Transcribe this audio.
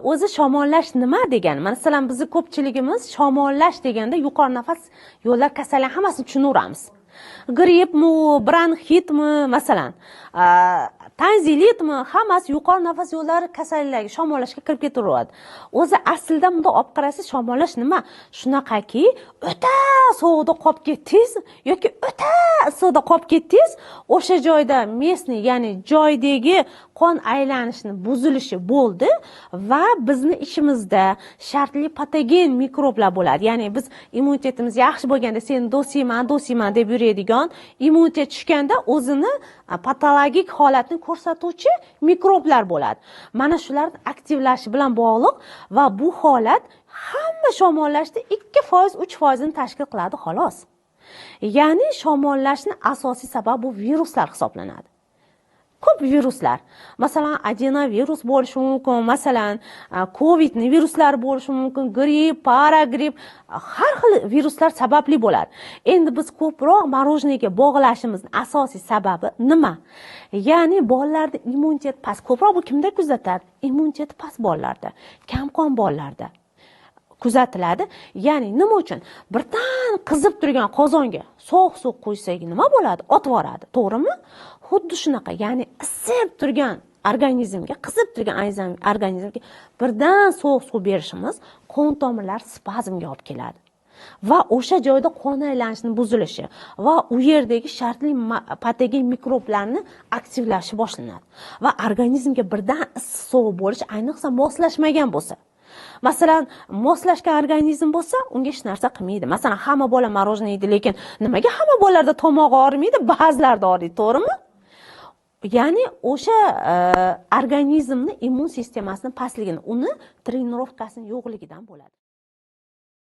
O'zi shamollash nima degani? Masalan, bizni ko'pchiligimiz shamollash deganda yuqori nafas yo'llar kasalligi hammasini tushunaveramiz. Grippmi, bronxitmi, masalan, tanzilitmi, hammasi yuqori nafas yo'llari kasalliklariga shamollashga kirib ketaveradi. O'zi aslida bunda olib qarasiz, shamollash nima? Shunaqaki, o'ta sovuqda qolib ketdingiz yoki o'ta issiqda qolib ketdingiz, o'sha joyda mesni, ya'ni joydagi qon aylanishini buzilishi bo'ldi va bizni ichimizda shartli patogen mikroblar bo'ladi. Ya'ni biz immunitetimiz yaxshi bo'lganda sen dosiyman deb yuradigan, immunitet tushganda o'zini patologik holatni ko'rsatuvchi mikroblar bo'ladi. Mana shular aktivlashishi bilan bog'liq va bu holat hamma shamollashda 2%, 3% ni tashkil qiladi xolos. Ya'ni shamollashning asosiy sababi bu viruslar hisoblanadi. Ko'p viruslar, masalan, adenovirus bo'lishi mumkin, masalan, covidni viruslari bo'lishi mumkin, gripp, paragripp, har xil viruslar sababli bo'ladi. Endi biz ko'proq morojniyaga bog'lashimizning asosiy sababi nima? Ya'ni bolalarda immunitet past. Ko'proq bu kimda kuzatiladi? Immunitet past bolalarda, kamqon bolalarda kuzatiladi. Ya'ni nima uchun? Birdan qizib turgan qozonga sovuq qo'ysak nima bo'ladi? Otib yuboradi, to'g'rimi? Xuddi shunaqa, ya'ni isib turgan organizmga, qizib turgan organizmga birdan sovuq suv berishimiz qon tomirlar spazmga olib keladi. Va o'sha joyda qon aylanishining buzilishi va u yerdagi shartli patogen mikroblarni aktivlashi boshlanadi. Va organizmga birdan issiq sovuq bo'lish, ayniqsa moslashmagan bo'lsa. Masalan, moslashgan organizm bo'lsa, unga hech narsa qilmaydi. Masalan, hamma bola morojniy yeydi, lekin nimaga hamma bolalarda tomog'i og'rimaydi, ba'zilarda og'riydi, to'g'rimi? Ya'ni o'sha organizmni immun sistemasini pastligini, uni trenirovkasining yo'qligidan bo'ladi.